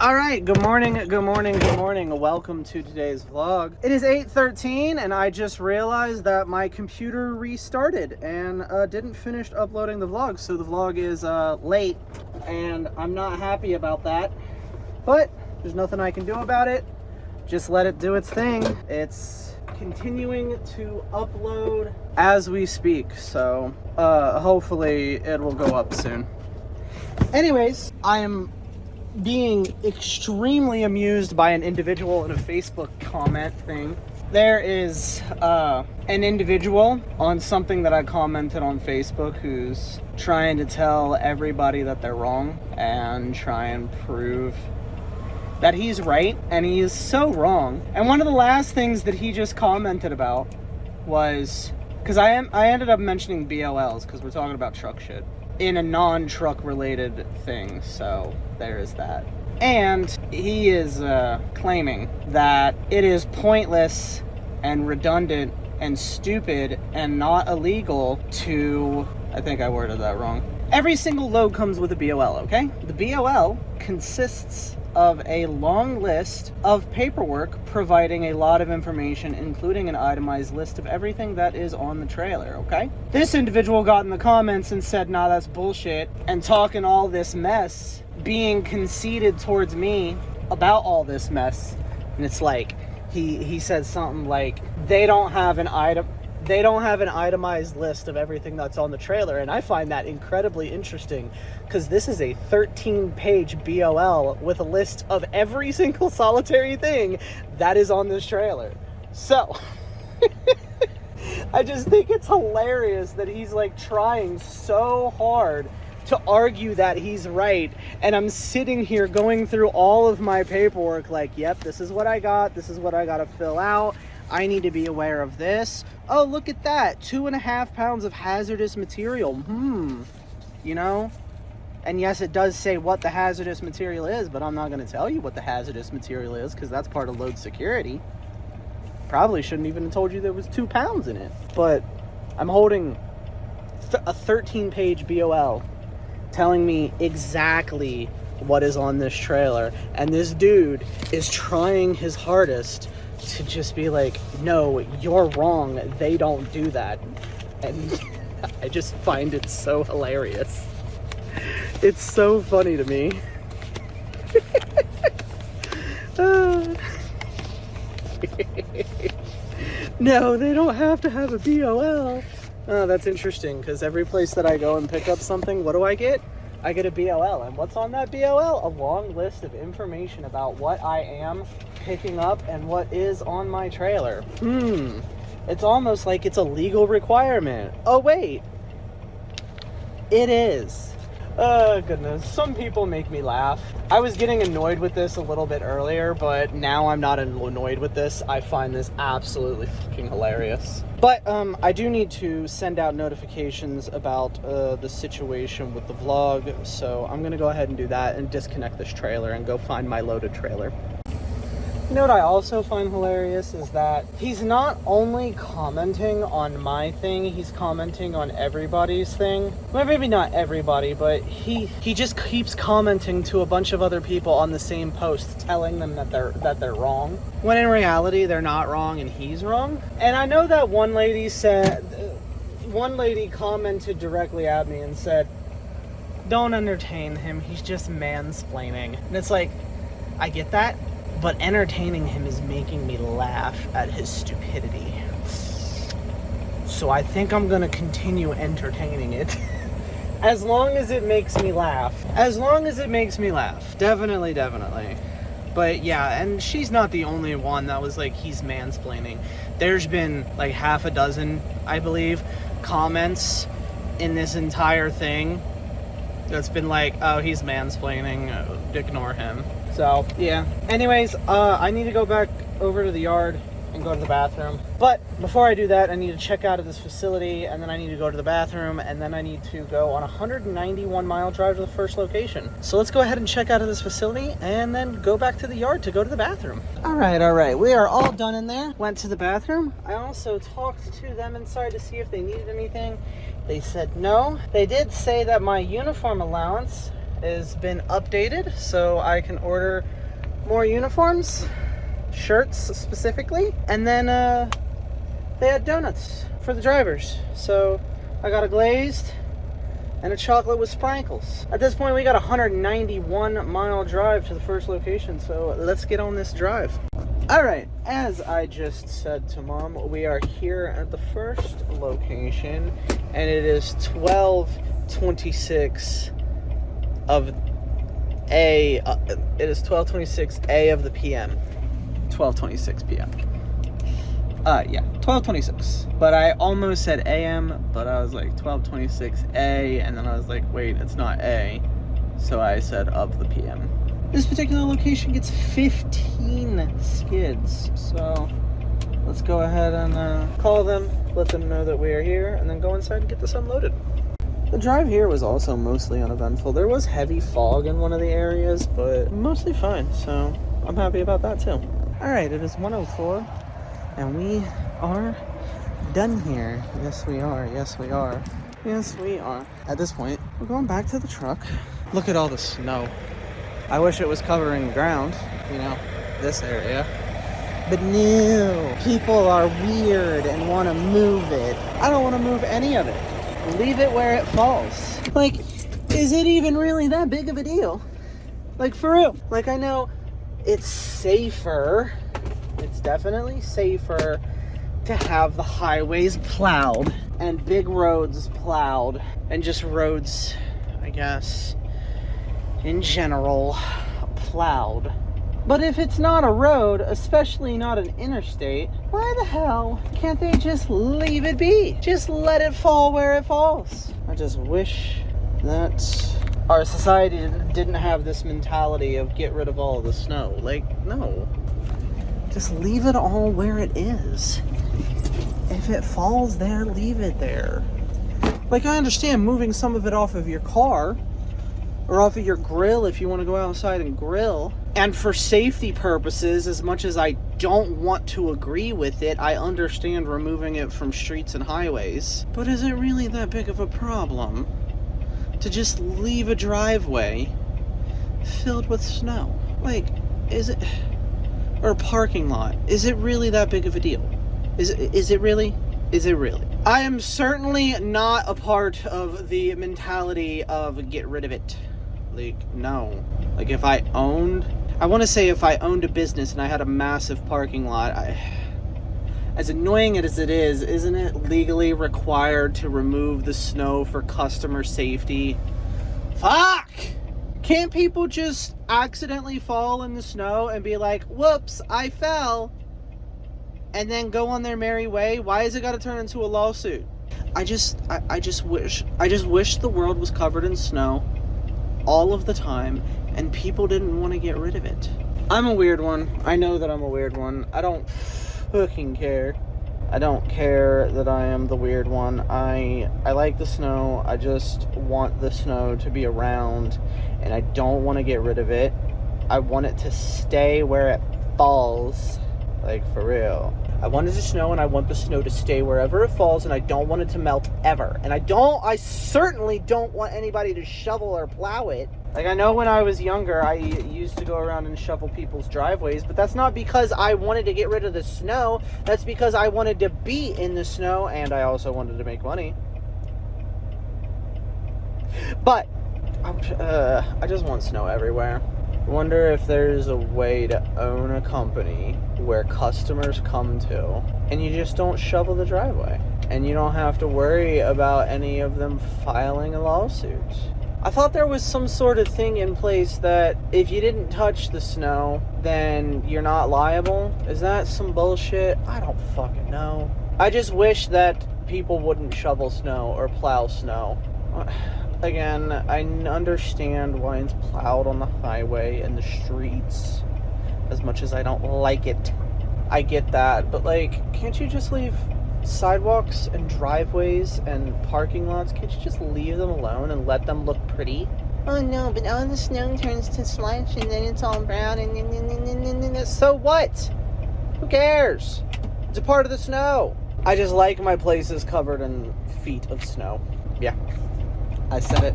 All right, good morning. Welcome to today's vlog. It is 8:13 and I just realized that my computer restarted and didn't finish uploading the vlog. So the vlog is late and I'm not happy about that, but there's nothing I can do about it. Just let it do its thing. It's continuing to upload as we speak. So hopefully it will go up soon. Anyways, I am being extremely amused by an individual in a Facebook comment thing. There is an individual on something that I commented on Facebook who's trying to tell everybody that they're wrong and try and prove that he's right, and he is so wrong. And one of the last things that he just commented about was, because I ended up mentioning BOLs because we're talking about truck shit in a non-truck related thing, so there is that. And he is claiming that it is pointless and redundant and stupid and not illegal to, I think I worded that wrong. Every single load comes with a BOL, okay? The BOL consists of a long list of paperwork providing a lot of information, including an itemized list of everything that is on the trailer, okay? This individual got in the comments and said, nah, that's bullshit, and talking all this mess, being conceited towards me about all this mess. And it's like, he said something like, they don't have an itemized list of everything that's on the trailer. And I find that incredibly interesting because this is a 13-page BOL with a list of every single solitary thing that is on this trailer. So I just think it's hilarious that he's like trying so hard to argue that he's right, and I'm sitting here going through all of my paperwork like, yep, this is what I got, this is what I gotta fill out, I need to be aware of this. Oh, look at that, 2.5 pounds of hazardous material. You know? And yes, it does say what the hazardous material is, but I'm not going to tell you what the hazardous material is because that's part of load security. Probably shouldn't even have told you there was 2 pounds in it. But I'm holding a 13-page BOL telling me exactly what is on this trailer. And this dude is trying his hardest to just be like, no, you're wrong, they don't do that. And I just find it so hilarious. It's so funny to me. No, they don't have to have a BOL. Oh, that's interesting, because every place that I go and pick up something, what do I get? I get a BOL. And what's on that BOL? A long list of information about what I am picking up and what is on my trailer. It's almost like it's a legal requirement. Oh, wait. It is. Oh, goodness. Some people make me laugh. I was getting annoyed with this a little bit earlier, but now I'm not annoyed with this. I find this absolutely fucking hilarious. But I do need to send out notifications about the situation with the vlog, so I'm going to go ahead and do that and disconnect this trailer and go find my loaded trailer. You know what I also find hilarious is that he's not only commenting on my thing, he's commenting on everybody's thing. Well, maybe not everybody, but he just keeps commenting to a bunch of other people on the same post, telling them that they're wrong, when in reality they're not wrong and he's wrong. And I know that one lady commented directly at me and said, don't entertain him, he's just mansplaining. And it's like, I get that, but entertaining him is making me laugh at his stupidity. So I think I'm gonna continue entertaining it. As long as it makes me laugh. Definitely. But yeah, and she's not the only one that was like, he's mansplaining. There's been like half a dozen, I believe, comments in this entire thing that's been like, oh, he's mansplaining, ignore him. So, yeah. Anyways, I need to go back over to the yard and go to the bathroom. But before I do that, I need to check out of this facility, and then I need to go to the bathroom, and then I need to go on a 191-mile drive to the first location. So let's go ahead and check out of this facility, and then go back to the yard to go to the bathroom. All right. We are all done in there. Went to the bathroom. I also talked to them inside to see if they needed anything. They said no. They did say that my uniform allowance has been updated so I can order more uniforms, shirts specifically, and then they had donuts for the drivers. So I got a glazed and a chocolate with sprinkles. At this point, we got a 191-mile drive to the first location, so let's get on this drive. All right, as I just said to Mom, we are here at the first location, and it is 12:26 of it is 12:26 of the PM. 12:26 PM. Yeah, 12:26. But I almost said AM, but I was like 12:26 and then I was like, wait, it's not A. So I said of the PM. This particular location gets 15 skids. So let's go ahead and call them, let them know that we are here, and then go inside and get this unloaded. The drive here was also mostly uneventful. There was heavy fog in one of the areas, but mostly fine. So I'm happy about that too. All right, it is 1:04. And we are done here. Yes, we are. Yes, we are. Yes, we are. At this point, we're going back to the truck. Look at all the snow. I wish it was covering the ground, you know, this area. But no, people are weird and want to move it. I don't want to move any of it. Leave it where it falls. Like, is it even really that big of a deal? Like, for real. Like, I know it's safer. It's definitely safer to have the highways plowed and big roads plowed and just roads, I guess, in general, plowed. But if it's not a road, especially not an interstate, why the hell can't they just leave it be? Just let it fall where it falls. I just wish that our society didn't have this mentality of get rid of all the snow. Like, no. Just leave it all where it is. If it falls there, leave it there. Like, I understand moving some of it off of your car or off of your grill if you want to go outside and grill. And for safety purposes, as much as I don't want to agree with it, I understand removing it from streets and highways. But is it really that big of a problem to just leave a driveway filled with snow? Like, is it... or a parking lot? Is it really that big of a deal? Is it really? Is it really? I am certainly not a part of the mentality of get rid of it. Like, no. Like, if I owned a business and I had a massive parking lot, as annoying as it is, isn't it legally required to remove the snow for customer safety? Fuck! Can't people just accidentally fall in the snow and be like, whoops, I fell, and then go on their merry way? Why has it got to turn into a lawsuit? I just wish the world was covered in snow all of the time and people didn't want to get rid of it. I'm a weird one. I know that I'm a weird one. I don't fucking care. I don't care that I am the weird one. I like the snow. I just want the snow to be around, and I don't want to get rid of it. I want it to stay where it falls. Like, for real. I want it to snow, and I want the snow to stay wherever it falls, and I don't want it to melt ever. And I certainly don't want anybody to shovel or plow it. Like, I know when I was younger, I used to go around and shovel people's driveways, but that's not because I wanted to get rid of the snow. That's because I wanted to be in the snow, and I also wanted to make money. But I just want snow everywhere. I wonder if there's a way to own a company where customers come to, and you just don't shovel the driveway, and you don't have to worry about any of them filing a lawsuit. I thought there was some sort of thing in place that if you didn't touch the snow, then you're not liable. Is that some bullshit? I don't fucking know. I just wish that people wouldn't shovel snow or plow snow. Again, I understand why it's plowed on the highway and the streets, as much as I don't like it. I get that, but like, can't you just leave sidewalks and driveways and parking lots? Can't you just leave them alone and let them look pretty? Oh no, but all the snow turns to slush and then it's all brown and so what? Who cares? It's a part of the snow. I just like my places covered in feet of snow. Yeah, I said it.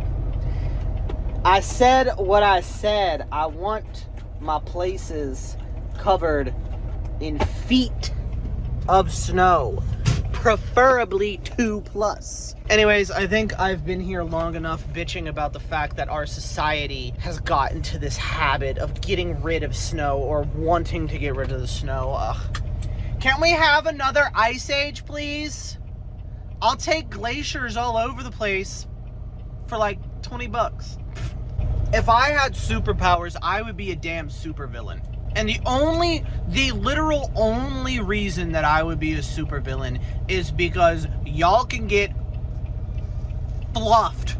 I said what I said. I want my places covered in feet of snow, preferably 2+. Anyways, I think I've been here long enough bitching about the fact that our society has gotten to this habit of getting rid of snow or wanting to get rid of the snow. Ugh. Can't we have another ice age, please? I'll take glaciers all over the place for like $20. If I had superpowers, I would be a damn supervillain. And the literal only reason that I would be a supervillain is because y'all can get fluffed.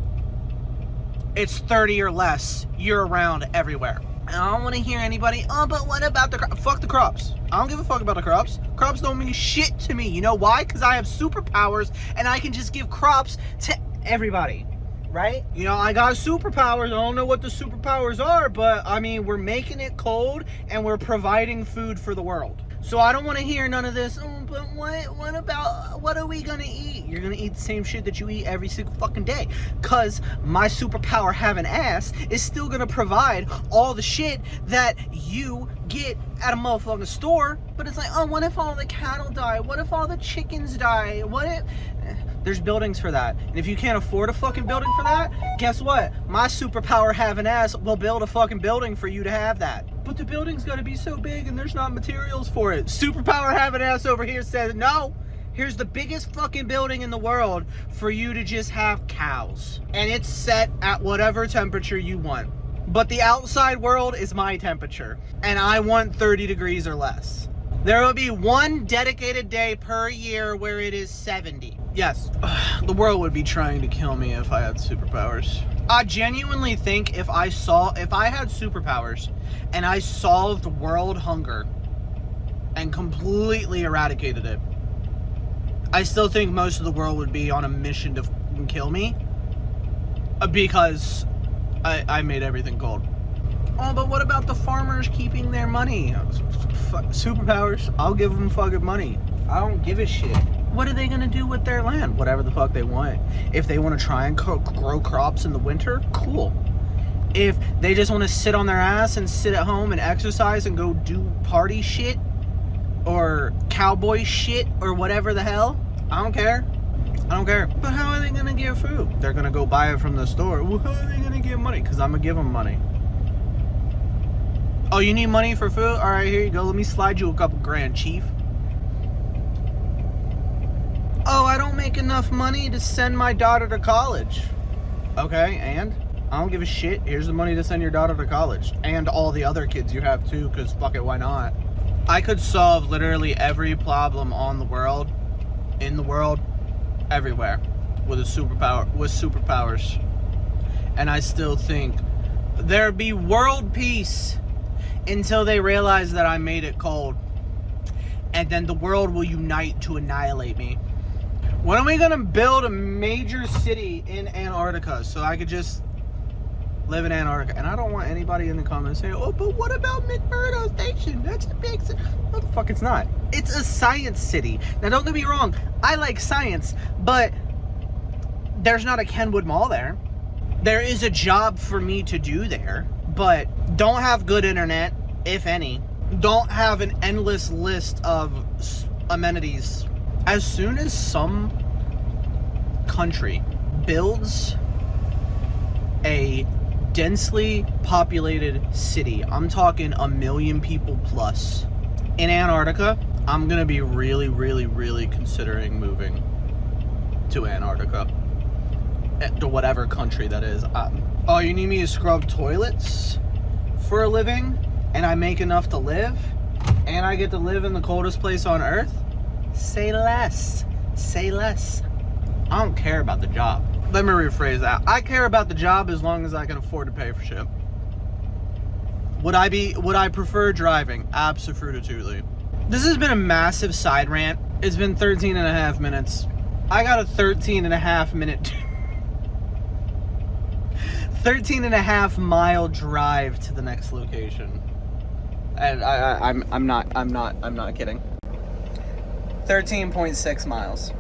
It's 30 or less year-round everywhere. And I don't want to hear anybody, oh, but what about the crops? Fuck the crops. I don't give a fuck about the crops. Crops don't mean shit to me. You know why? Because I have superpowers and I can just give crops to everybody. Right? You know, I got superpowers. I don't know what the superpowers are, but I mean, we're making it cold and we're providing food for the world. So I don't want to hear none of this, oh, but what are we going to eat? You're going to eat the same shit that you eat every single fucking day. Because my superpower having ass is still going to provide all the shit that you get at a motherfucking store. But it's like, oh, what if all the cattle die? What if all the chickens die? What if... There's buildings for that. And if you can't afford a fucking building for that, guess what? My superpower having ass will build a fucking building for you to have that. But the building's gotta be so big and there's not materials for it. Superpower having ass over here says, no, here's the biggest fucking building in the world for you to just have cows. And it's set at whatever temperature you want. But the outside world is my temperature. And I want 30 degrees or less. There will be one dedicated day per year where it is 70. Yes, the world would be trying to kill me if I had superpowers. I genuinely think if I had superpowers and I solved world hunger and completely eradicated it, I still think most of the world would be on a mission to fucking kill me because I made everything cold. Oh, but what about the farmers keeping their money? Fuck superpowers. I'll give them fucking money. I don't give a shit. What are they gonna do with their land? Whatever the fuck they want. If they want to try and grow crops in the winter, cool. If they just want to sit on their ass and sit at home and exercise and go do party shit or cowboy shit or whatever the hell, I don't care. I don't care. But how are they gonna get food? They're gonna go buy it from the store. Well, how are they gonna get money? Because I'm gonna give them money. Oh, you need money for food? All right, here you go. Let me slide you a couple grand, chief. Oh, I don't make enough money to send my daughter to college. Okay, and? I don't give a shit. Here's the money to send your daughter to college. And all the other kids you have too, because fuck it, why not? I could solve literally every problem in the world, everywhere, with superpowers. And I still think there'd be world peace until they realize that I made it cold. And then the world will unite to annihilate me. When are we gonna build a major city in Antarctica so I could just live in Antarctica? And I don't want anybody in the comments saying, oh, but what about McMurdo Station? That's a big city. What the fuck, it's not. It's a science city. Now, don't get me wrong. I like science, but there's not a Kenwood Mall there. There is a job for me to do there, but don't have good internet, if any. Don't have an endless list of amenities. As soon as some country builds a densely populated city, I'm talking 1 million people plus, in Antarctica, I'm gonna be really, really, really considering moving to Antarctica. To whatever country that is. Oh, you need me to scrub toilets for a living? And I make enough to live? And I get to live in the coldest place on earth? Say less. Say less. I don't care about the job. Let me rephrase that. I care about the job as long as I can afford to pay for shit. Would I prefer driving? Absolutely. This has been a massive side rant. It's been 13 and a half minutes. I got a 13 and a half minute 13 and a half mile drive to the next location. And I'm not kidding. 13.6 miles.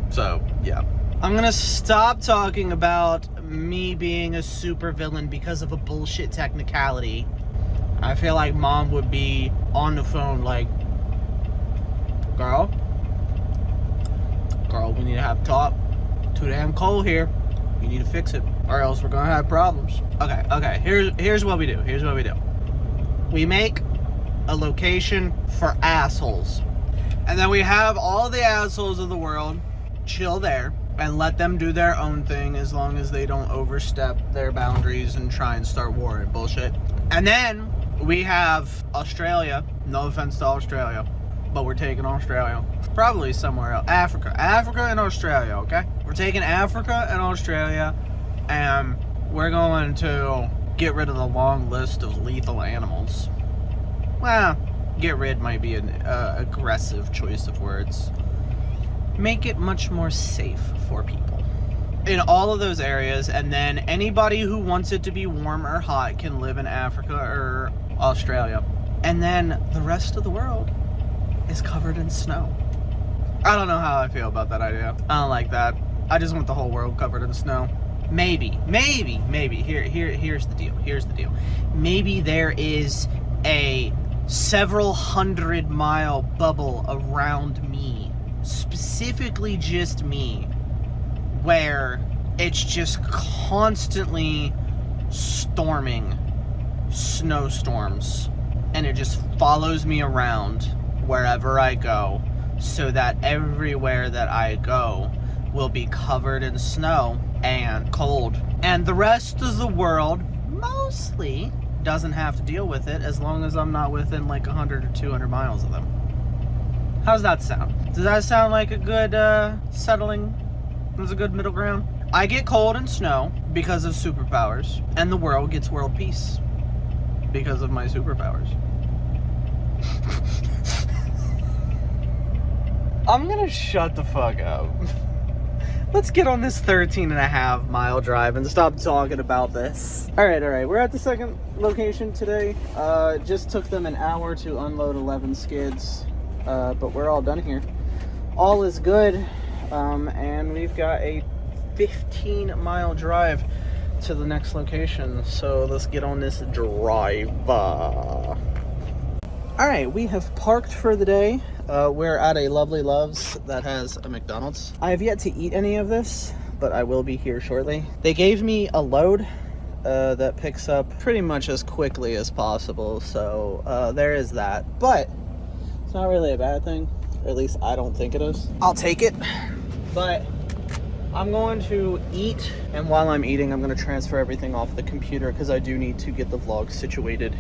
So, yeah. I'm gonna stop talking about me being a super villain because of a bullshit technicality. I feel like Mom would be on the phone like, girl, we need to have a talk. Too damn cold here. You need to fix it, or else we're gonna have problems. Okay. Here's what we do. We make a location for assholes, and then we have all the assholes of the world chill there and let them do their own thing as long as they don't overstep their boundaries and try and start war and bullshit. And then we have Australia. No offense to Australia, but we're taking Australia. Probably somewhere else. Africa and Australia, okay? We're taking Africa and Australia, and we're going to get rid of the long list of lethal animals. Well, get rid might be an aggressive choice of words. Make it much more safe for people in all of those areas, and then anybody who wants it to be warm or hot can live in Africa or Australia. And then the rest of the world is covered in snow. I don't know how I feel about that idea. I don't like that. I just want the whole world covered in snow. Maybe. Here's the deal. Maybe there is a several 100-mile bubble around me, specifically just me, where it's just constantly storming, snowstorms, and it just follows me around wherever I go, so that everywhere that I go will be covered in snow and cold, and the rest of the world mostly doesn't have to deal with it as long as I'm not within like 100 or 200 miles of them. How's that sound? Does that sound like a good settling? There's a good middle ground? I get cold and snow because of superpowers, and the world gets world peace because of my superpowers. I'm gonna shut the fuck up. Let's get on this 13.5-mile drive and stop talking about this. All right. We're at the second location today. Just took them an hour to unload 11 skids, but we're all done here. All is good, and we've got a 15-mile drive to the next location. So let's get on this drive. All right, we have parked for the day. We're at a Lovely Loves that has a McDonald's. I have yet to eat any of this, but I will be here shortly. They gave me a load that picks up pretty much as quickly as possible, so there is that. But it's not really a bad thing, or at least I don't think it is. I'll take it, but I'm going to eat, and while I'm eating, I'm going to transfer everything off the computer because I do need to get the vlog situated,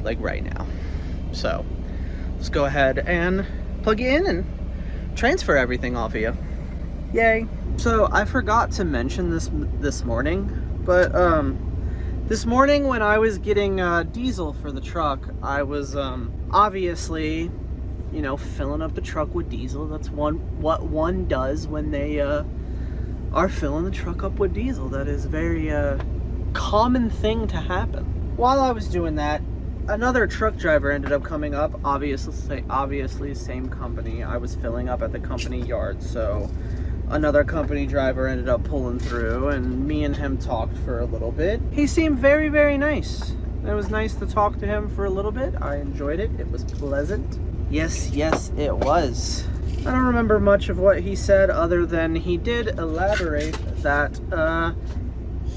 like right now. So let's go ahead and plug it in and transfer everything off of you. Yay. So I forgot to mention this morning, but this morning when I was getting diesel for the truck, I was obviously, you know, filling up the truck with diesel. That's what one does when they are filling the truck up with diesel. That is a very common thing to happen. While I was doing that, another truck driver ended up coming up. Obviously same company. I was filling up at the company yard, so another company driver ended up pulling through, and me and him talked for a little bit. He seemed very, very nice. It was nice to talk to him for a little bit. I enjoyed it. It was pleasant. Yes, it was. I don't remember much of what he said other than he did elaborate that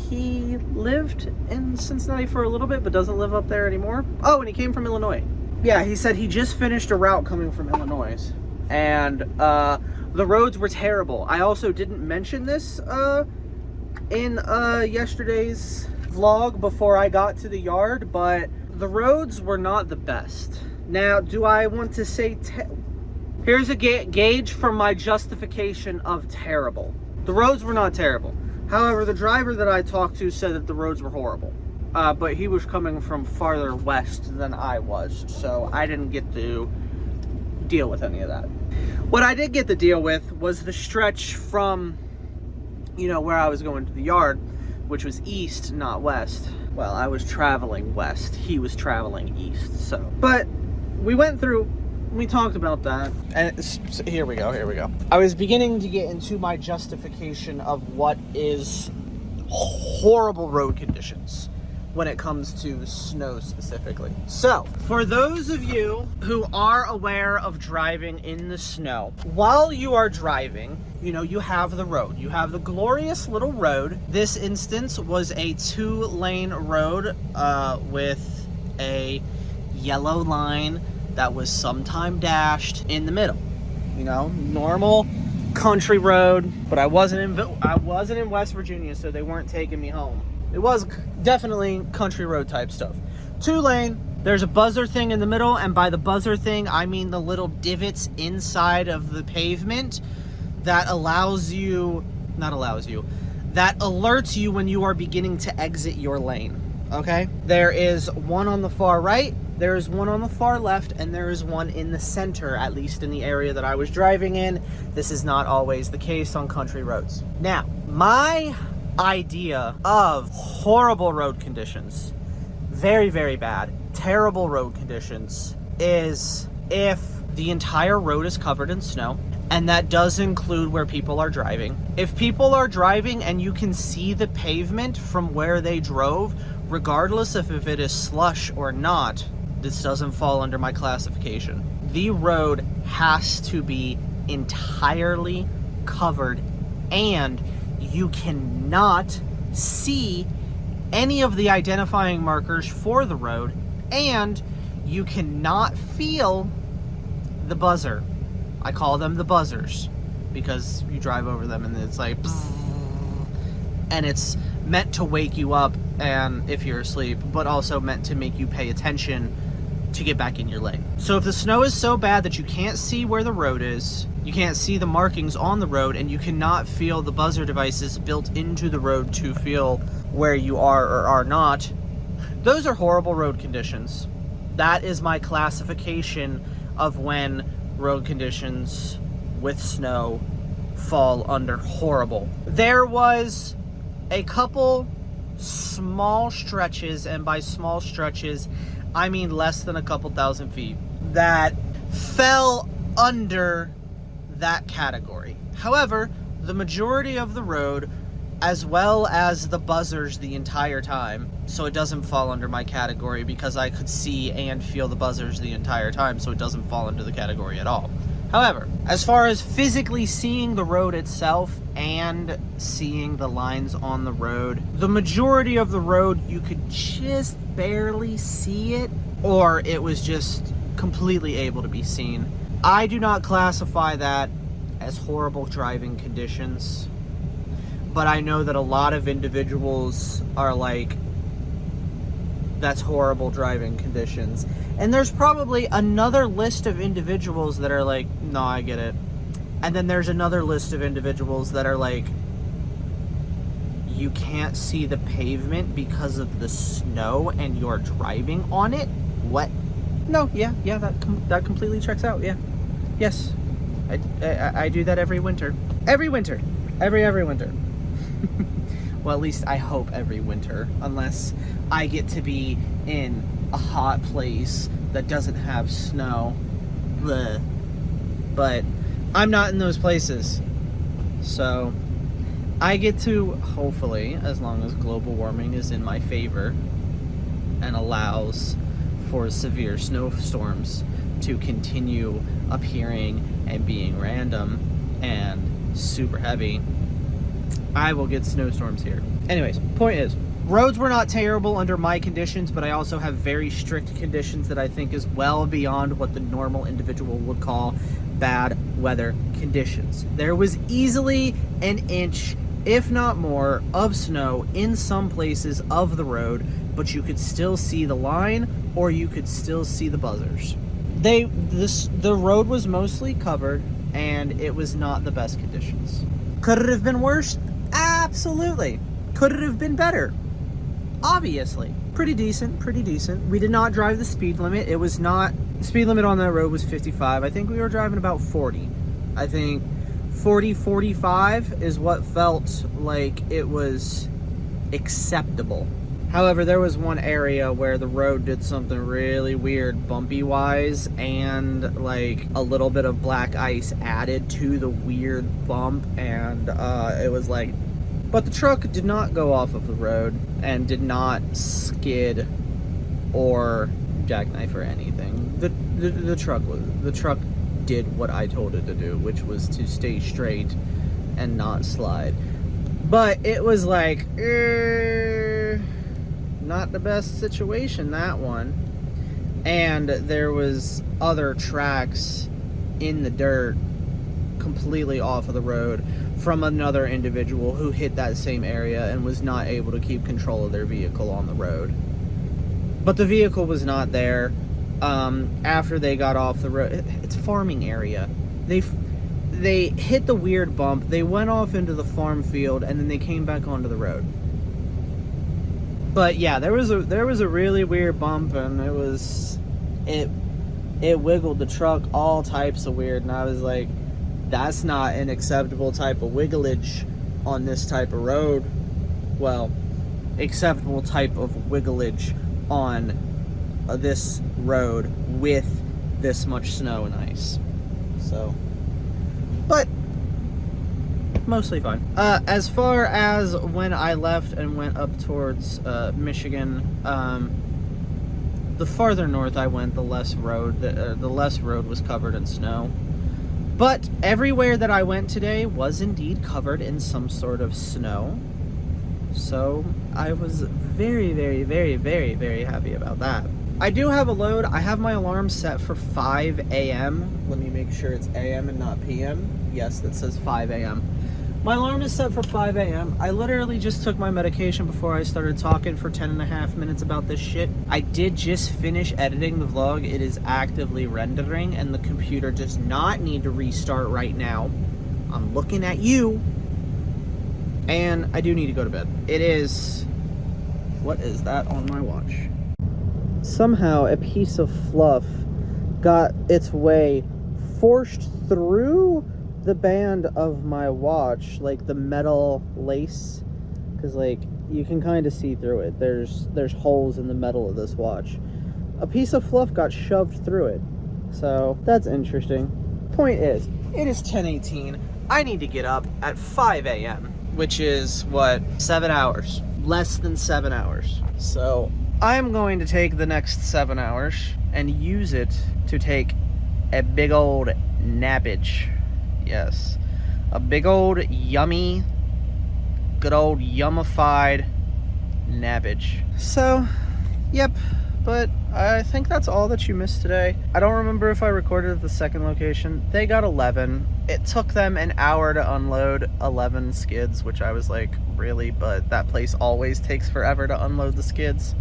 he lived in Cincinnati for a little bit, but doesn't live up there anymore. Oh, and he came from Illinois. Yeah, he said he just finished a route coming from Illinois, and the roads were terrible. I also didn't mention this in yesterday's vlog before I got to the yard, but the roads were not the best. Now, do I want to say... Here's a gauge from my justification of terrible. The roads were not terrible. However, the driver that I talked to said that the roads were horrible. But he was coming from farther west than I was, so I didn't get to deal with any of that. What I did get to deal with was the stretch from, you know, where I was going to the yard, which was east, not west. Well, I was traveling west. He was traveling east, so. But we went through we talked about that. And here we go. I was beginning to get into my justification of what is horrible road conditions when it comes to snow specifically. So, for those of you who are aware of driving in the snow, while you are driving, you know, you have the road. You have the glorious little road. This instance was a 2-lane road with a yellow line that was sometime dashed in the middle. You know, normal country road, but I wasn't in West Virginia, so they weren't taking me home. It was definitely country road type stuff. 2-lane, there's a buzzer thing in the middle, and by the buzzer thing, I mean the little divots inside of the pavement that that alerts you when you are beginning to exit your lane, okay? There is one on the far right, there is one on the far left, and there is one in the center, at least in the area that I was driving in. This is not always the case on country roads. Now, my idea of horrible road conditions, very, very bad, terrible road conditions, is if the entire road is covered in snow, and that does include where people are driving. If people are driving and you can see the pavement from where they drove, regardless of if it is slush or not, this doesn't fall under my classification. The road has to be entirely covered, and you cannot see any of the identifying markers for the road, and you cannot feel the buzzer. I call them the buzzers because you drive over them and it's like bzzz, and it's meant to wake you up and if you're asleep, but also meant to make you pay attention to get back in your lane. So if the snow is so bad that you can't see where the road is, you can't see the markings on the road, and you cannot feel the buzzer devices built into the road to feel where you are or are not, those are horrible road conditions. That is my classification of when road conditions with snow fall under horrible. There was a couple small stretches, and by small stretches, I mean less than a couple thousand feet, that fell under that category. However, the majority of the road, as well as the buzzers the entire time, so it doesn't fall under my category because I could see and feel the buzzers the entire time, so it doesn't fall under the category at all. However, as far as physically seeing the road itself and seeing the lines on the road, the majority of the road you could just barely see it, or it was just completely able to be seen. I do not classify that as horrible driving conditions, but I know that a lot of individuals are like, that's horrible driving conditions. And there's probably another list of individuals that are like, no, I get it. And then there's another list of individuals that are like, you can't see the pavement because of the snow and you're driving on it? What? No, yeah, that completely checks out, yeah. Yes, I do that every winter. Every winter. Every winter. Well, at least I hope every winter, unless I get to be in a hot place that doesn't have snow. Bleh. But I'm not in those places. So I get to, hopefully, as long as global warming is in my favor and allows for severe snowstorms to continue appearing and being random and super heavy, I will get snowstorms here. Anyways, point is, roads were not terrible under my conditions, but I also have very strict conditions that I think is well beyond what the normal individual would call bad weather conditions. There was easily an inch, if not more, of snow in some places of the road, but you could still see the line, or you could still see the buzzers. The road was mostly covered, and it was not the best conditions. Could it have been worse? Absolutely. Could it have been better? Obviously. Pretty decent. We did not drive the speed limit. It was not, the speed limit on that road was 55. I think we were driving about 40. I think 40, 45 is what felt like it was acceptable. However, there was one area where the road did something really weird bumpy wise, and like a little bit of black ice added to the weird bump, and it was like, but the truck did not go off of the road and did not skid or jackknife or anything. The truck did what I told it to do, which was to stay straight and not slide. But it was like, not the best situation, that one. And there was other tracks in the dirt completely off of the road from another individual who hit that same area and was not able to keep control of their vehicle on the road. But the vehicle was not there after they got off the road. It's a farming area. They hit the weird bump, they went off into the farm field, and then they came back onto the road. But yeah, there was a really weird bump, and it wiggled the truck all types of weird, and I was like, that's not an acceptable type of wigglage on this type of road. Well, acceptable type of wigglage on this road with this much snow and ice. So, but mostly fine. As far as when I left and went up towards Michigan, the farther north I went, the less road was covered in snow. But everywhere that I went today was indeed covered in some sort of snow. So I was very, very, very, very, very happy about that. I do have a load. I have my alarm set for 5 a.m. Let me make sure it's a.m. and not p.m. Yes, that says 5 a.m. My alarm is set for 5 a.m. I literally just took my medication before I started talking for 10.5 minutes about this shit. I did just finish editing the vlog. It is actively rendering, and the computer does not need to restart right now. I'm looking at you, and I do need to go to bed. It is... What is that on my watch? Somehow a piece of fluff got its way forced through the band of my watch, like the metal lace, because like you can kind of see through it. There's holes in the metal of this watch. A piece of fluff got shoved through it, so that's interesting. Point is, it is 10:18. I need to get up at 5 a.m., which is what, 7 hours, less than 7 hours. So I'm going to take the next 7 hours and use it to take a big old nappage. Yes, a big old yummy, good old yummified nappage. So, yep, but I think that's all that you missed today. I don't remember if I recorded at the second location. They got 11. It took them an hour to unload 11 skids, which I was like, really? But that place always takes forever to unload the skids.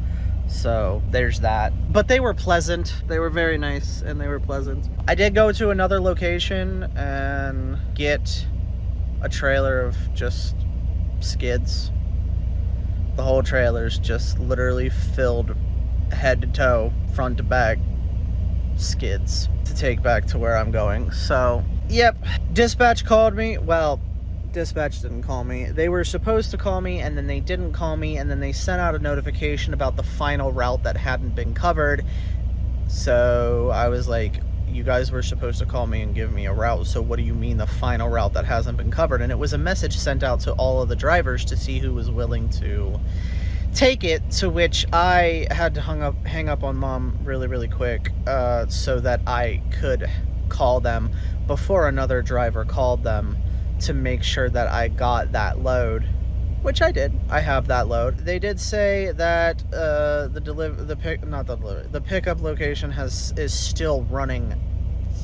So there's that. But they were pleasant. They were very nice, and they were pleasant. I did go to another location and get a trailer of just skids. The whole trailer's just literally filled head to toe, front to back skids to take back to where I'm going. So, yep. Dispatch called me. Well, dispatch didn't call me. They were supposed to call me, and then they didn't call me, and then they sent out a notification about the final route that hadn't been covered. So I was like, you guys were supposed to call me and give me a route, so what do you mean the final route that hasn't been covered? And it was a message sent out to all of the drivers to see who was willing to take it, to which I had to hang up on Mom really, really quick, so that I could call them before another driver called them, to make sure that I got that load, which I did. I have that load. They did say that the pickup location is still running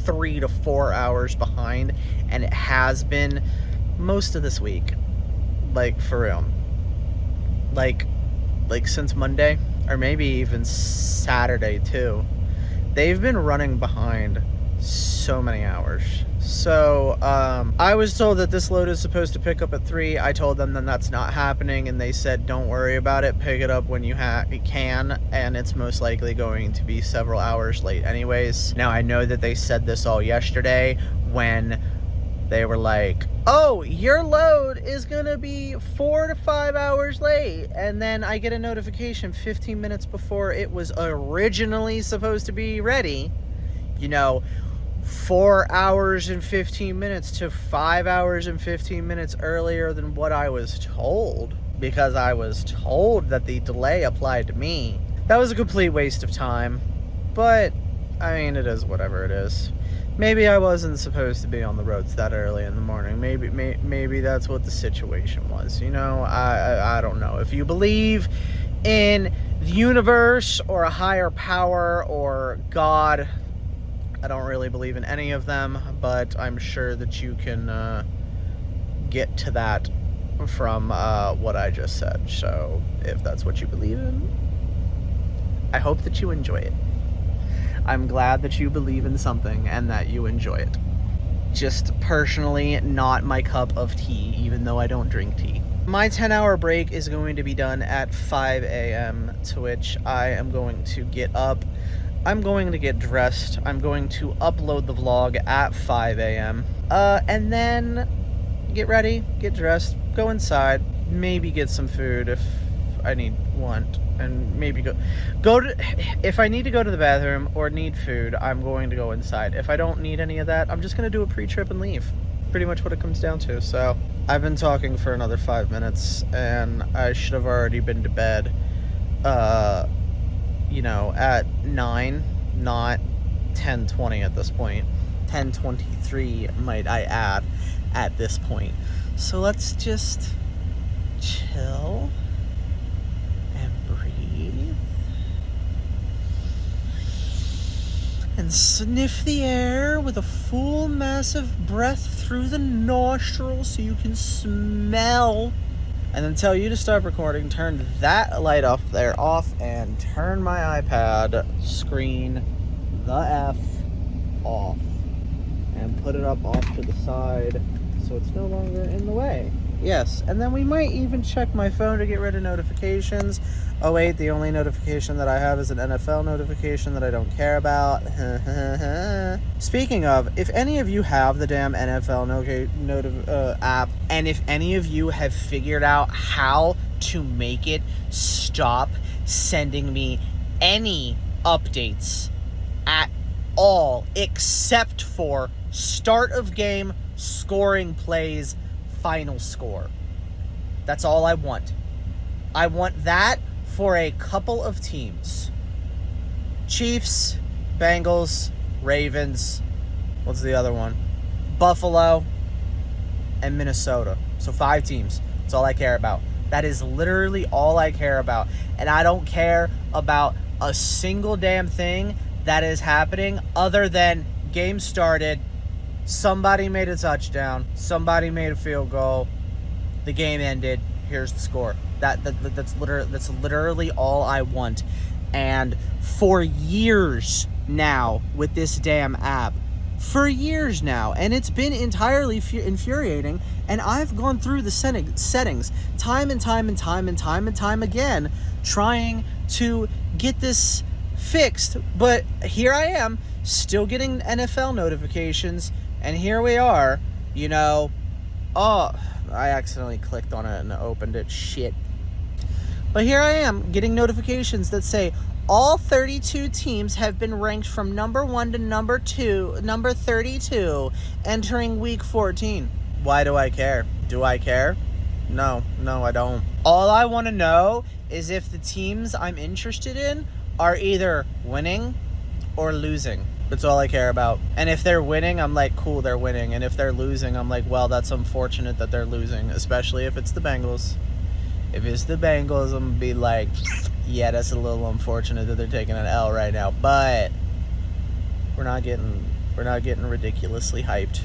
3 to 4 hours behind, and it has been most of this week, like for real, like since Monday, or maybe even Saturday too. They've been running behind so many hours. So I was told that this load is supposed to pick up at 3. I told them then that's not happening, and they said don't worry about it, pick it up when you can, and it's most likely going to be several hours late anyways. Now I know that they said this all yesterday when They were like, oh, your load is going to be 4 to 5 hours late. And then I get a notification 15 minutes before it was originally supposed to be ready. 4 hours and 15 minutes to 5 hours and 15 minutes earlier than what I was told. Because I was told that the delay applied to me. That was a complete waste of time. But, I mean, it is whatever it is. Maybe I wasn't supposed to be on the roads that early in the morning. Maybe that's what the situation was. I don't know. If you believe in the universe or a higher power or God, I don't really believe in any of them, but I'm sure that you can get to that from what I just said. So if that's what you believe in, I hope that you enjoy it. I'm glad that you believe in something and that you enjoy it. Just personally, not my cup of tea, even though I don't drink tea. My 10-hour break is going to be done at 5 a.m., to which I am going to get up. I'm going to get dressed. I'm going to upload the vlog at 5 a.m. And then get ready, get dressed, go inside, maybe get some food if I want, and maybe go to, if I need to go to the bathroom or need food, I'm going to go inside. If I don't need any of that, I'm just going to do a pre-trip and leave. Pretty much what it comes down to. So I've been talking for another 5 minutes and I should have already been to bed at 9, not 10:20 at this point. 10:23 might I add at this point. So let's just chill and breathe and sniff the air with a full massive breath through the nostrils so you can smell, and then tell you to stop recording, turn that light up there off, and turn my iPad screen the F off and put it up off to the side so it's no longer in the way. Yes, and then we might even check my phone to get rid of notifications. Oh wait, the only notification that I have is an NFL notification that I don't care about. Speaking of, if any of you have the damn NFL app, and if any of you have figured out how to make it stop sending me any updates at all, except for start of game, scoring plays, final score. That's all I want. I want that for a couple of teams. Chiefs, Bengals, Ravens, what's the other one? Buffalo, and Minnesota. So 5 teams. That's all I care about. That is literally all I care about. And I don't care about a single damn thing that is happening other than game started, somebody made a touchdown, somebody made a field goal, the game ended, here's the score. That's literally all I want. And for years now with this damn app, for years now, and it's been entirely infuriating, and I've gone through the settings time and time again trying to get this fixed, but here I am still getting NFL notifications, and here we are, oh, I accidentally clicked on it and opened it, shit. But here I am getting notifications that say all 32 teams have been ranked from number 1 to number 32 entering week 14. Why do I care? Do I care? No, I don't. All I want to know is if the teams I'm interested in are either winning or losing. That's all I care about. And if they're winning, I'm like, cool, they're winning. And if they're losing, I'm like, well, that's unfortunate that they're losing, especially if it's the Bengals. If it's the Bengals, I'm gonna be like, yeah, that's a little unfortunate that they're taking an L right now, but we're not getting ridiculously hyped.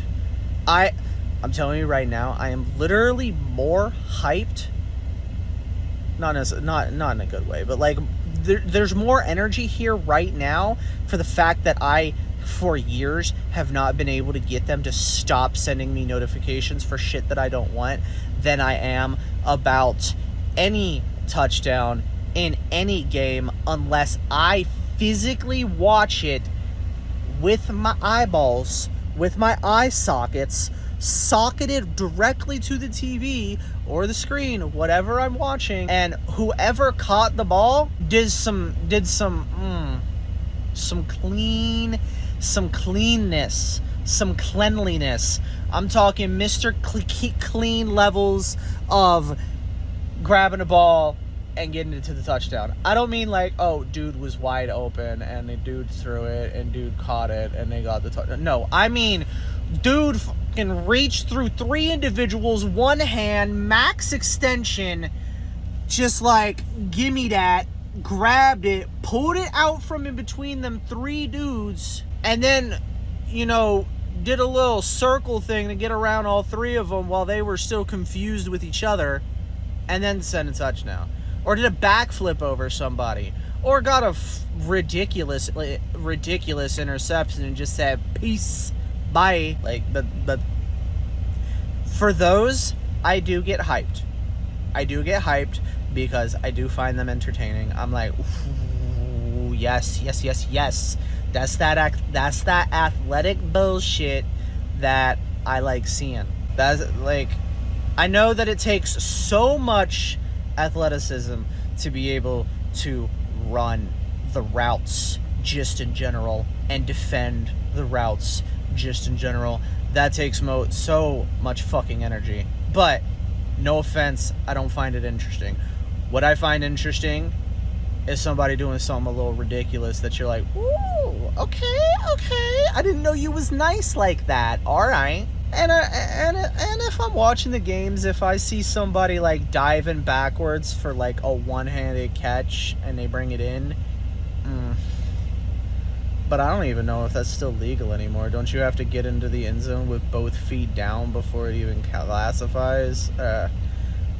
I'm telling you right now, I am literally more hyped. Not in a good way, but like there's more energy here right now for the fact that I, for years, have not been able to get them to stop sending me notifications for shit that I don't want than I am about any touchdown in any game unless I physically watch it with my eyeballs, with my eye sockets, socketed directly to the TV or the screen, whatever I'm watching, and whoever caught the ball did some cleanness, some cleanliness. I'm talking Mr. Clean levels of grabbing a ball and getting it to the touchdown. I don't mean like, oh, dude was wide open and the dude threw it and dude caught it and they got the touchdown. No, I mean, dude fucking reached through 3 individuals, one hand, max extension, just like, gimme that, grabbed it, pulled it out from in between them 3 dudes, and then, you know, did a little circle thing to get around all 3 of them while they were still confused with each other, and then send a touchdown. Or did a backflip over somebody. Or got a ridiculous interception and just said, peace, bye. Like, but for those, I do get hyped. Because I do find them entertaining. I'm like, ooh, yes. That's that athletic bullshit that I like seeing. That's like, I know that it takes so much athleticism to be able to run the routes just in general and defend the routes just in general. That takes so much fucking energy. But no offense, I don't find it interesting. What I find interesting is somebody doing something a little ridiculous that you're like, ooh, okay, I didn't know you was nice like that. All right. And if I'm watching the games, if I see somebody like diving backwards for like a one-handed catch and they bring it in, but I don't even know if that's still legal anymore. Don't you have to get into the end zone with both feet down before it even classifies? I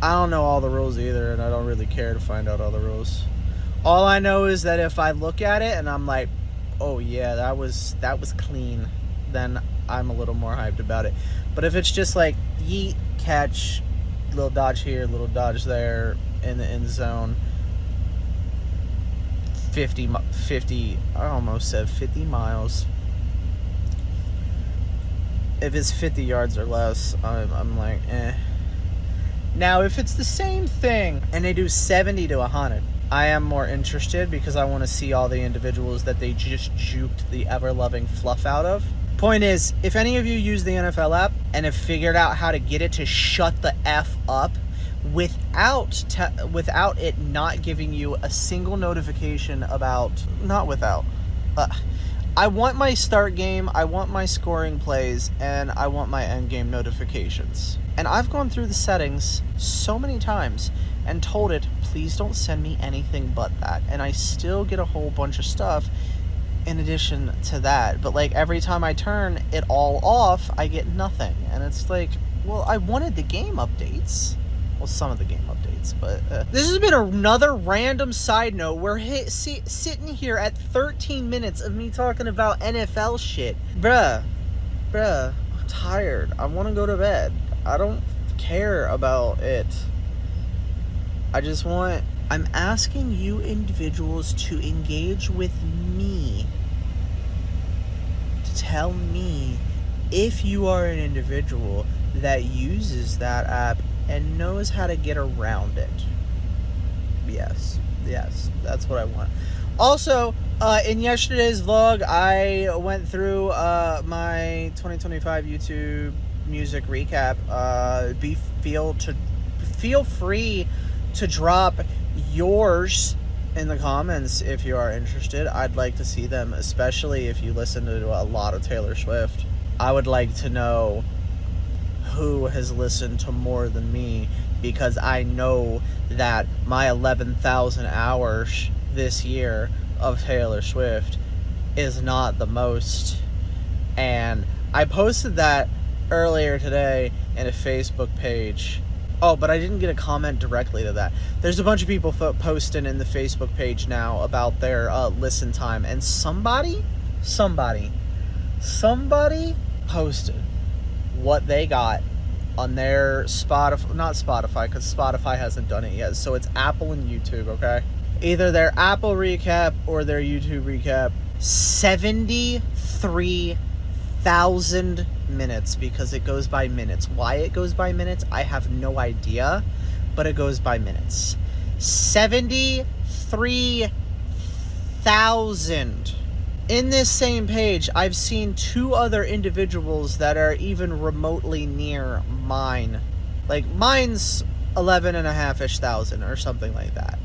don't know all the rules either, and I don't really care to find out all the rules. All I know is that if I look at it and I'm like, oh yeah, that was clean, then I'm a little more hyped about it. But if it's just like yeet, catch, little dodge here, little dodge there in the end zone, 50, I almost said 50 miles. If it's 50 yards or less, I'm like, eh. Now, if it's the same thing and they do 70 to 100, I am more interested because I want to see all the individuals that they just juked the ever-loving fluff out of. Point is, if any of you use the NFL app and have figured out how to get it to shut the F up without it not giving you a single notification about... Not without. I want my start game, I want my scoring plays, and I want my end game notifications. And I've gone through the settings so many times and told it, please don't send me anything but that. And I still get a whole bunch of stuff in addition to that. But like every time I turn it all off, I get nothing. And it's like, well, I wanted the game updates. Well, some of the game updates, but this has been another random side note. We're sitting here at 13 minutes of me talking about NFL shit. Bruh, I'm tired. I want to go to bed. I don't care about it. I'm asking you individuals to engage with me. To tell me if you are an individual that uses that app and knows how to get around it. Yes, that's what I want. Also, in yesterday's vlog, I went through my 2025 YouTube music recap. Feel free to drop yours in the comments if you are interested. I'd like to see them, especially if you listen to a lot of Taylor Swift. I would like to know who has listened to more than me, because I know that my 11,000 hours this year of Taylor Swift is not the most. And I posted that earlier today in a Facebook page. Oh, but I didn't get a comment directly to that. There's a bunch of people posting in the Facebook page now about their listen time, and somebody posted what they got on their Spotify, not Spotify, because Spotify hasn't done it yet, so it's Apple and YouTube, okay? Either their Apple recap or their YouTube recap. 73 73,000 minutes because it goes by minutes. Why it goes by minutes, I have no idea, but it goes by minutes. 73,000. In this same page, I've seen 2 other individuals that are even remotely near mine. Like, mine's 11.5-ish thousand or something like that.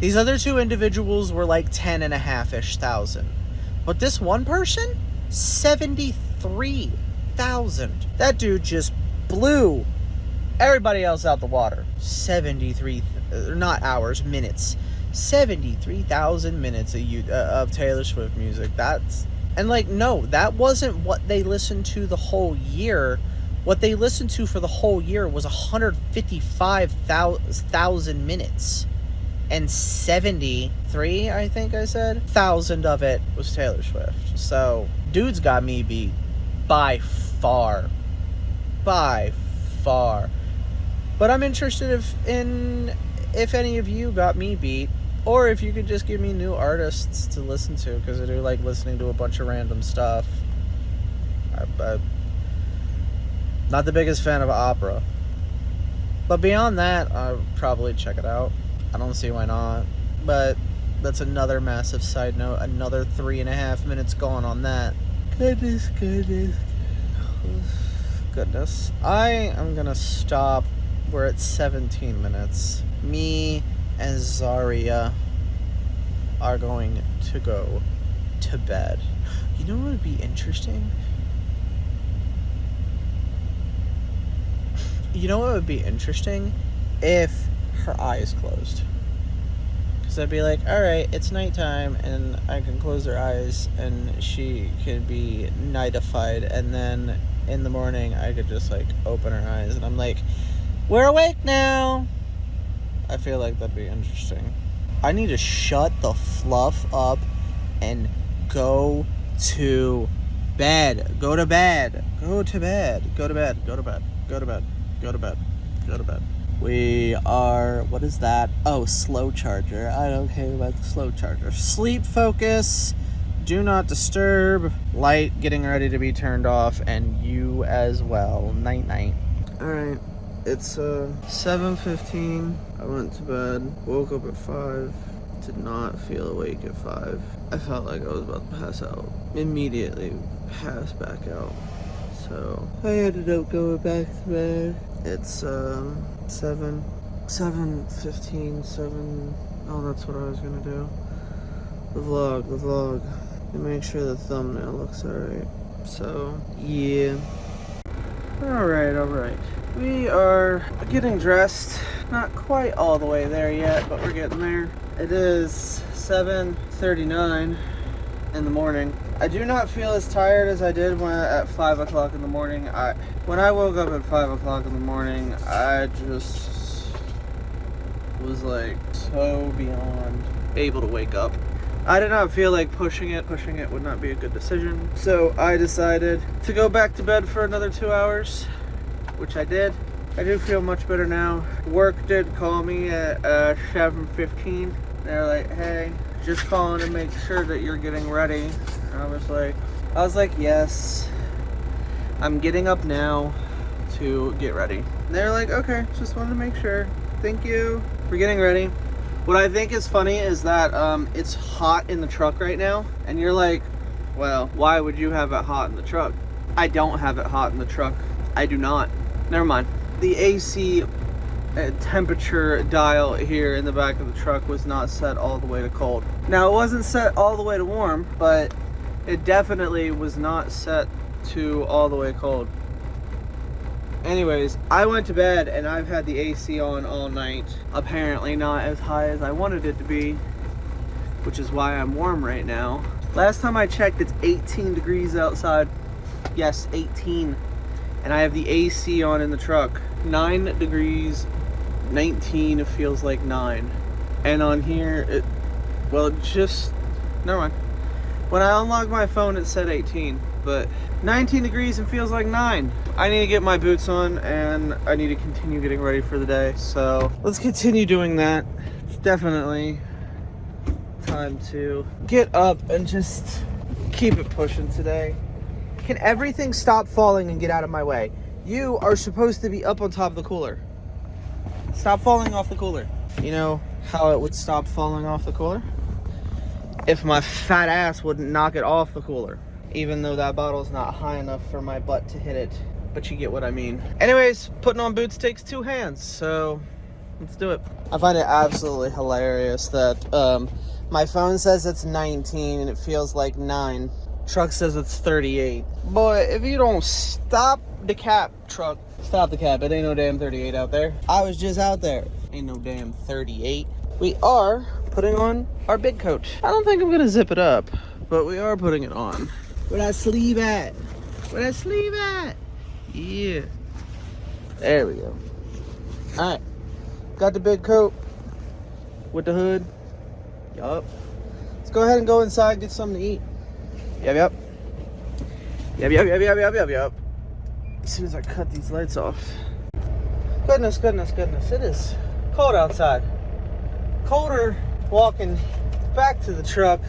These other 2 individuals were like 10.5-ish thousand. But this one person, 73,000. That dude just blew everybody else out the water. 73, not hours, minutes. 73,000 minutes of Taylor Swift music. That's, and like, no, that wasn't what they listened to the whole year. What they listened to for the whole year was 155,000 minutes. And 73, I think I said, 1,000 of it was Taylor Swift. So, dude's got me beat by far. By far. But I'm interested if any of you got me beat, or if you could just give me new artists to listen to, because I do like listening to a bunch of random stuff. I'm not the biggest fan of opera. But beyond that, I'll probably check it out. I don't see why not. But that's another massive side note. Another 3.5 minutes gone on that. Goodness. I am going to stop. We're at 17 minutes. Me and Zaria are going to go to bed. You know what would be interesting? If her eyes closed. Because I'd be like, alright, it's nighttime, and I can close her eyes, and she could be nightified, and then in the morning I could just like open her eyes, and I'm like, we're awake now! I feel like that'd be interesting. I need to shut the fluff up and go to bed. Go to bed. We are, what is that? Oh, slow charger. I don't care about the slow charger. Sleep focus, do not disturb, light getting ready to be turned off, and you as well. Night night. Alright, it's 7:15. I went to bed, woke up at 5, did not feel awake at 5. I felt like I was about to pass out. Immediately passed back out. So I ended up going back to bed. It's 7:15. Oh, that's what I was gonna do. The vlog. And make sure the thumbnail looks alright. So yeah. Alright. We are getting dressed. Not quite all the way there yet, but we're getting there. It is 7:39 in the morning. I do not feel as tired as I did at 5 o'clock in the morning. When I woke up at 5 o'clock in the morning, I just was like so beyond able to wake up. I did not feel like pushing it. Pushing it would not be a good decision. So I decided to go back to bed for another 2 hours, which I did. I do feel much better now. Work did call me at 7:15. They're like, hey, just calling to make sure that you're getting ready. And I was like, yes, I'm getting up now to get ready. And they're like, okay, just wanted to make sure. Thank you for getting ready. What I think is funny is that it's hot in the truck right now. And you're like, well, why would you have it hot in the truck? I don't have it hot in the truck. I do not. Never mind. The AC temperature dial here in the back of the truck was not set all the way to cold. Now, it wasn't set all the way to warm, but it definitely was not set to all the way cold. Anyways, I went to bed and I've had the AC on all night. Apparently not as high as I wanted it to be, which is why I'm warm right now. Last time I checked, it's 18 degrees outside. Yes, 18. And I have the AC on in the truck. 9 degrees, 19 feels like 9. And on here, never mind. When I unlocked my phone, it said 18, but 19 degrees and feels like 9. I need to get my boots on and I need to continue getting ready for the day. So let's continue doing that. It's definitely time to get up and just keep it pushing today. Can everything stop falling and get out of my way? You are supposed to be up on top of the cooler. Stop falling off the cooler. You know how it would stop falling off the cooler? If my fat ass wouldn't knock it off the cooler. Even though that bottle's not high enough for my butt to hit it. But you get what I mean. Anyways, putting on boots takes 2 hands, so let's do it. I find it absolutely hilarious that my phone says it's 19 and it feels like 9. Truck says it's 38. Boy, if you don't stop the cap, truck, stop the cap. It ain't no damn 38 out there. I was just out there. Ain't no damn 38. We are putting on our big coat. I don't think I'm gonna zip it up, but we are putting it on. Where that sleeve at? Where that sleeve at? Yeah. There we go. Alright. Got the big coat with the hood. Yup. Let's go ahead and go inside, get something to eat. Yep. As soon as I cut these lights off. Goodness. It is cold outside. Colder walking back to the truck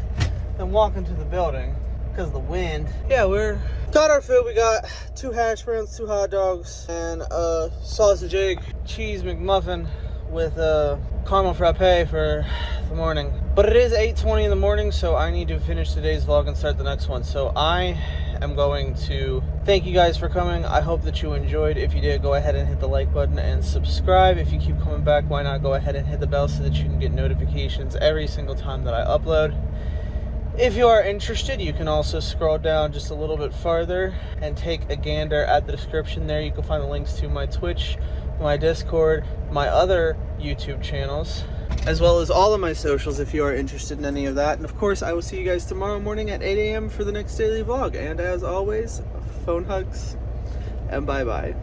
than walking to the building because of the wind. Yeah, we're got our food. We got 2 hash browns, 2 hot dogs, and a sausage egg cheese McMuffin with a caramel frappe for the morning. But it is 8:20 in the morning, so I need to finish today's vlog and start the next one. So I am going to thank you guys for coming. I hope that you enjoyed. If you did, go ahead and hit the like button and subscribe. If you keep coming back, why not go ahead and hit the bell so that you can get notifications every single time that I upload. If you are interested, you can also scroll down just a little bit farther and take a gander at the description there. You can find the links to my Twitch, my Discord, my other YouTube channels, as well as all of my socials if you are interested in any of that. And of course, I will see you guys tomorrow morning at 8 a.m. for the next daily vlog. And as always, phone hugs and bye-bye.